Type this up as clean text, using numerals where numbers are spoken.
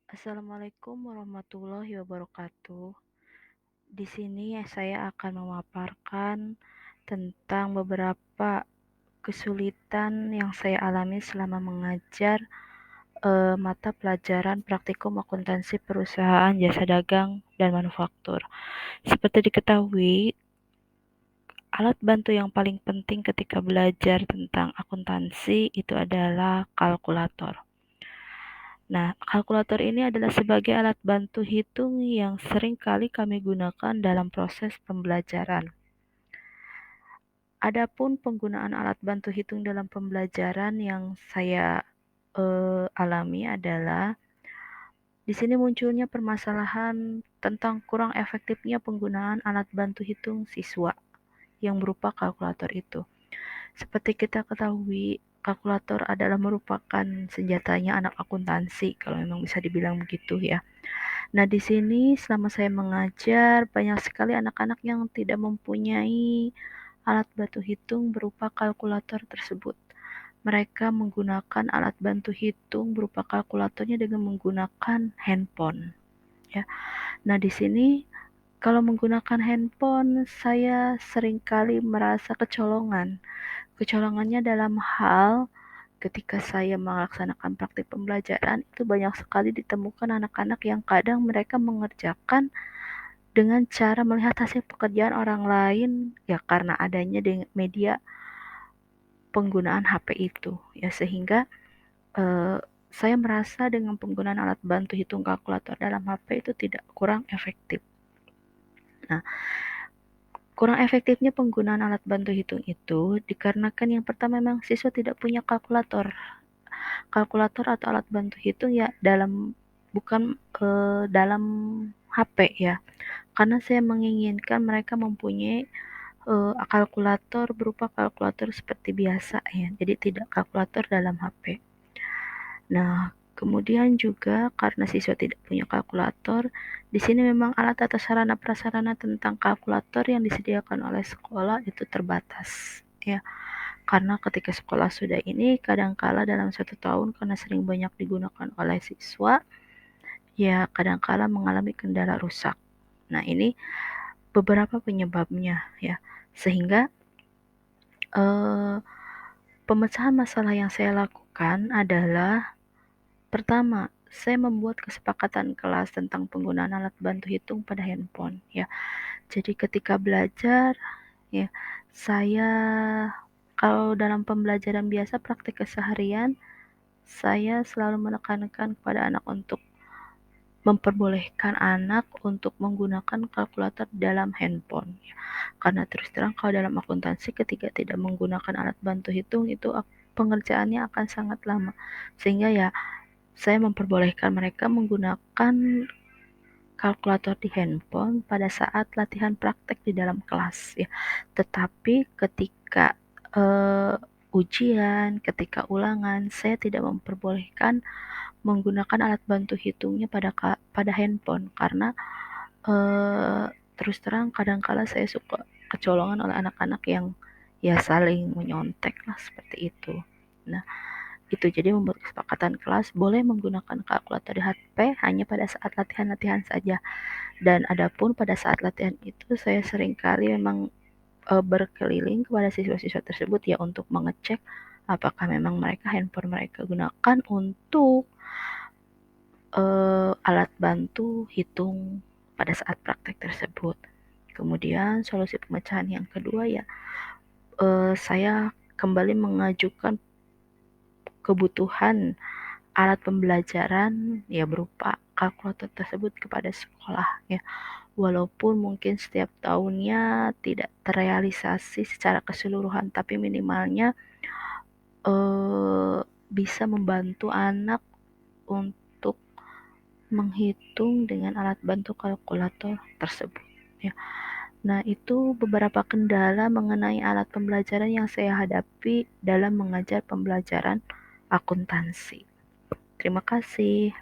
Assalamualaikum warahmatullahi wabarakatuh. Di sini saya akan memaparkan tentang beberapa kesulitan yang saya alami selama mengajar mata pelajaran praktikum akuntansi perusahaan jasa dagang dan manufaktur. Seperti diketahui, alat bantu yang paling penting ketika belajar tentang akuntansi itu adalah kalkulator. Nah, kalkulator ini adalah sebagai alat bantu hitung yang sering kali kami gunakan dalam proses pembelajaran. Adapun penggunaan alat bantu hitung dalam pembelajaran yang saya alami adalah di sini munculnya permasalahan tentang kurang efektifnya penggunaan alat bantu hitung siswa yang berupa kalkulator itu. Seperti kita ketahui, kalkulator adalah merupakan senjatanya anak akuntansi, kalau memang bisa dibilang begitu ya. Nah, di sini selama saya mengajar, banyak sekali anak-anak yang tidak mempunyai alat bantu hitung berupa kalkulator tersebut. Mereka menggunakan alat bantu hitung berupa kalkulatornya dengan menggunakan handphone, ya. Nah, di sini kalau menggunakan handphone, saya seringkali merasa kecolongan. Kecolongannya dalam hal ketika saya melaksanakan praktik pembelajaran, itu banyak sekali ditemukan anak-anak yang kadang mereka mengerjakan dengan cara melihat hasil pekerjaan orang lain, ya karena adanya media penggunaan HP itu, ya sehingga eh, saya merasa dengan penggunaan alat bantu hitung kalkulator dalam HP itu tidak kurang efektif. Nah, kurang efektifnya penggunaan alat bantu hitung itu dikarenakan yang pertama memang siswa tidak punya kalkulator. Kalkulator atau alat bantu hitung ya bukan dalam HP ya. Karena saya menginginkan mereka mempunyai kalkulator berupa kalkulator seperti biasa ya. Jadi tidak kalkulator dalam HP. Nah, kemudian juga karena siswa tidak punya kalkulator, di sini memang alat atau sarana prasarana tentang kalkulator yang disediakan oleh sekolah itu terbatas ya. Karena ketika sekolah sudah ini kadangkala dalam 1 tahun karena sering banyak digunakan oleh siswa, ya kadangkala mengalami kendala rusak. Nah, ini beberapa penyebabnya ya. Sehingga eh, pemecahan masalah yang saya lakukan adalah pertama, saya membuat kesepakatan kelas tentang penggunaan alat bantu hitung pada handphone ya. Jadi ketika belajar ya, saya kalau dalam pembelajaran biasa praktik keseharian, saya selalu menekankan kepada anak untuk memperbolehkan anak untuk menggunakan kalkulator dalam handphone. Karena terus terang kalau dalam akuntansi ketika tidak menggunakan alat bantu hitung itu pengerjaannya akan sangat lama. Sehingga ya saya memperbolehkan mereka menggunakan kalkulator di handphone pada saat latihan praktek di dalam kelas ya. Tetapi ketika ujian, ketika ulangan, saya tidak memperbolehkan menggunakan alat bantu hitungnya pada handphone karena terus terang kadangkala saya suka kecolongan oleh anak-anak yang ya saling menyontek lah seperti itu. Nah, itu jadi membuat kesepakatan kelas boleh menggunakan kalkulator di HP hanya pada saat latihan-latihan saja. Dan adapun pada saat latihan itu saya seringkali memang berkeliling kepada siswa-siswa tersebut ya untuk mengecek apakah memang handphone mereka gunakan untuk alat bantu hitung pada saat praktek tersebut. Kemudian solusi pemecahan yang kedua ya saya kembali mengajukan kebutuhan alat pembelajaran ya berupa kalkulator tersebut kepada sekolah ya. Walaupun mungkin setiap tahunnya tidak terrealisasi secara keseluruhan, tapi minimalnya eh, bisa membantu anak untuk menghitung dengan alat bantu kalkulator tersebut ya. Nah, itu beberapa kendala mengenai alat pembelajaran yang saya hadapi dalam mengajar pembelajaran akuntansi. Terima kasih.